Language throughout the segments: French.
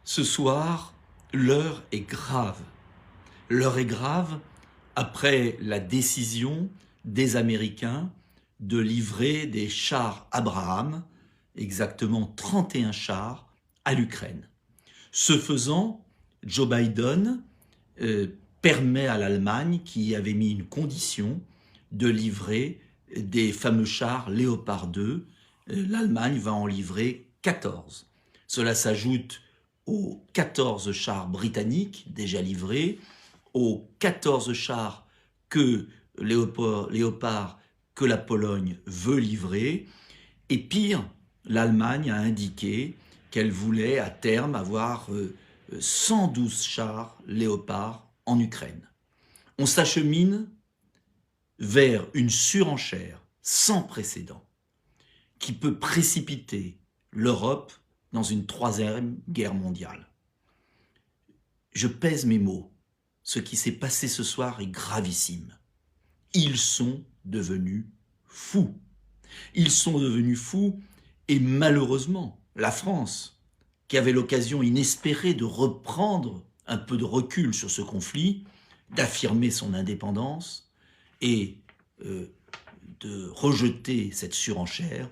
Ce soir, l'heure est grave. L'heure est grave après la décision des Américains de livrer des chars Abraham, exactement 31 chars, à l'Ukraine. Ce faisant, Joe Biden permet à l'Allemagne, qui avait mis une condition, de livrer des fameux chars Léopard 2. L'Allemagne va en livrer 14. Cela s'ajoute aux 14 chars britanniques déjà livrés, aux 14 chars que Léopard que la Pologne veut livrer. Et pire, l'Allemagne a indiqué qu'elle voulait à terme avoir 112 chars Léopard en Ukraine. On s'achemine vers une surenchère sans précédent qui peut précipiter l'Europe dans une troisième guerre mondiale. Je pèse mes mots. Ce qui s'est passé ce soir est gravissime. Ils sont devenus fous. Ils sont devenus fous et malheureusement, la France, qui avait l'occasion inespérée de reprendre un peu de recul sur ce conflit, d'affirmer son indépendance et de rejeter cette surenchère,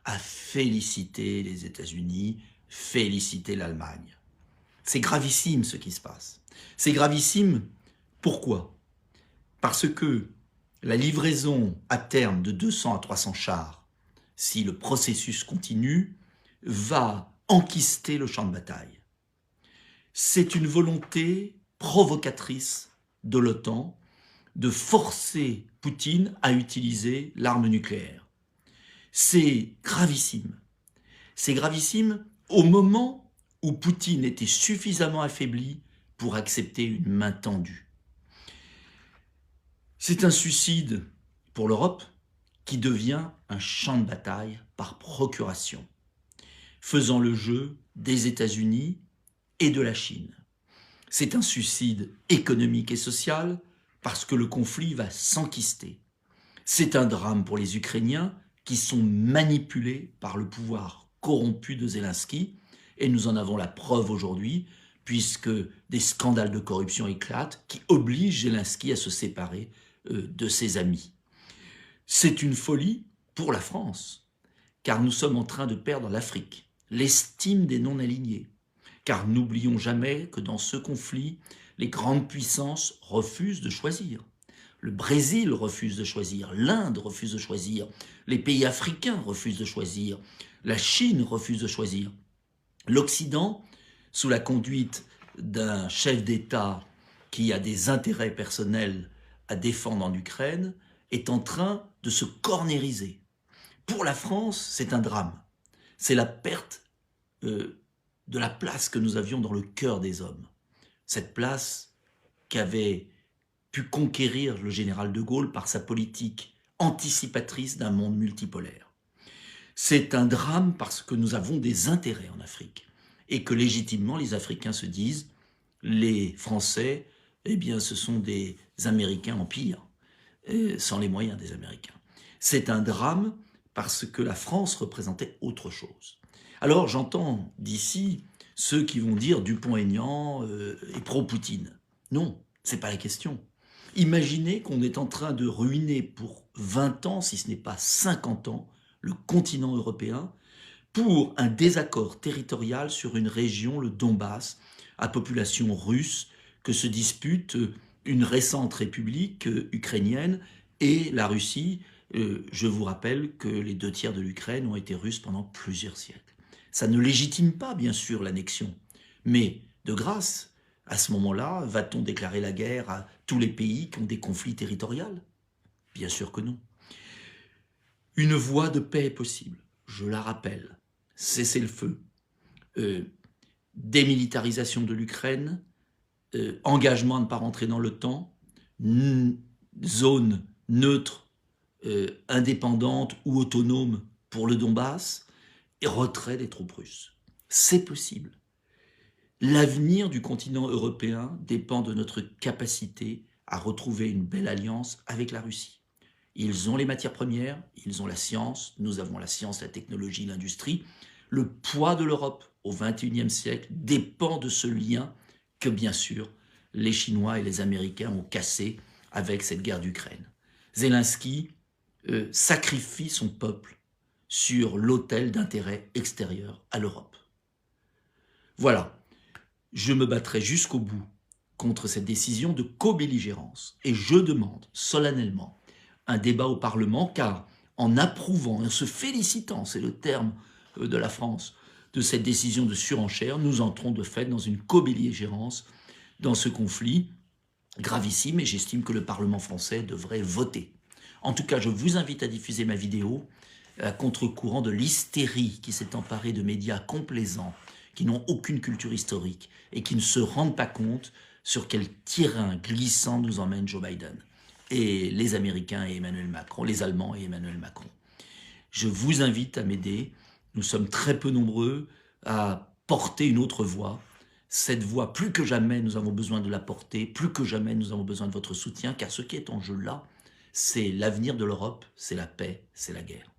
a félicité les États-Unis, félicité l'Allemagne. C'est gravissime ce qui se passe. C'est gravissime, pourquoi? Parce que la livraison à terme de 200 à 300 chars, si le processus continue, va enquister le champ de bataille. C'est une volonté provocatrice de l'OTAN de forcer Poutine à utiliser l'arme nucléaire. C'est gravissime. C'est gravissime au moment où Poutine était suffisamment affaibli pour accepter une main tendue. C'est un suicide pour l'Europe qui devient un champ de bataille par procuration, faisant le jeu des États-Unis et de la Chine. C'est un suicide économique et social parce que le conflit va s'enquister. C'est un drame pour les Ukrainiens qui sont manipulés par le pouvoir corrompu de Zelensky, et nous en avons la preuve aujourd'hui, puisque des scandales de corruption éclatent qui obligent Zelensky à se séparer de ses amis. C'est une folie pour la France, car nous sommes en train de perdre l'Afrique, l'estime des non-alignés, car n'oublions jamais que dans ce conflit, les grandes puissances refusent de choisir. Le Brésil refuse de choisir, l'Inde refuse de choisir, les pays africains refusent de choisir, la Chine refuse de choisir. L'Occident, sous la conduite d'un chef d'État qui a des intérêts personnels à défendre en Ukraine, est en train de se cornériser. Pour la France, c'est un drame. C'est la perte de la place que nous avions dans le cœur des hommes. Cette place qu'avait pu conquérir le général de Gaulle par sa politique anticipatrice d'un monde multipolaire. C'est un drame parce que nous avons des intérêts en Afrique et que légitimement les Africains se disent les Français, eh bien ce sont des Américains en pire, sans les moyens des Américains. C'est un drame parce que la France représentait autre chose. Alors j'entends d'ici ceux qui vont dire Dupont-Aignan est pro-Poutine. Non, c'est pas la question. Imaginez qu'on est en train de ruiner pour 20 ans, si ce n'est pas 50 ans, le continent européen pour un désaccord territorial sur une région, le Donbass, à population russe, que se dispute une récente république ukrainienne et la Russie. Je vous rappelle que les 2/3 de l'Ukraine ont été russes pendant plusieurs siècles. Ça ne légitime pas, bien sûr, l'annexion, mais de grâce, à ce moment-là, va-t-on déclarer la guerre à tous les pays qui ont des conflits territoriaux? Bien sûr que non. Une voie de paix est possible, je la rappelle. Cessez-le-feu, démilitarisation de l'Ukraine, engagement à ne pas rentrer dans l'OTAN, zone neutre, indépendante ou autonome pour le Donbass, et retrait des troupes russes. C'est possible. L'avenir du continent européen dépend de notre capacité à retrouver une belle alliance avec la Russie. Ils ont les matières premières, ils ont la science, nous avons la science, la technologie, l'industrie. Le poids de l'Europe au XXIe siècle dépend de ce lien que, bien sûr, les Chinois et les Américains ont cassé avec cette guerre d'Ukraine. Zelensky sacrifie son peuple sur l'autel d'intérêts extérieurs à l'Europe. Voilà, je me battrai jusqu'au bout contre cette décision de co-belligérance et je demande solennellement un débat au Parlement car en approuvant, en se félicitant, c'est le terme de la France, de cette décision de surenchère, nous entrons de fait dans une co-belligérance dans ce conflit gravissime et j'estime que le Parlement français devrait voter. En tout cas, je vous invite à diffuser ma vidéo à contre-courant de l'hystérie qui s'est emparée de médias complaisants, qui n'ont aucune culture historique et qui ne se rendent pas compte sur quel terrain glissant nous emmène Joe Biden et les Américains et Emmanuel Macron, les Allemands et Emmanuel Macron. Je vous invite à m'aider. Nous sommes très peu nombreux à porter une autre voix. Cette voix, plus que jamais, nous avons besoin de la porter. Plus que jamais, nous avons besoin de votre soutien, car ce qui est en jeu là, c'est l'avenir de l'Europe, c'est la paix, c'est la guerre.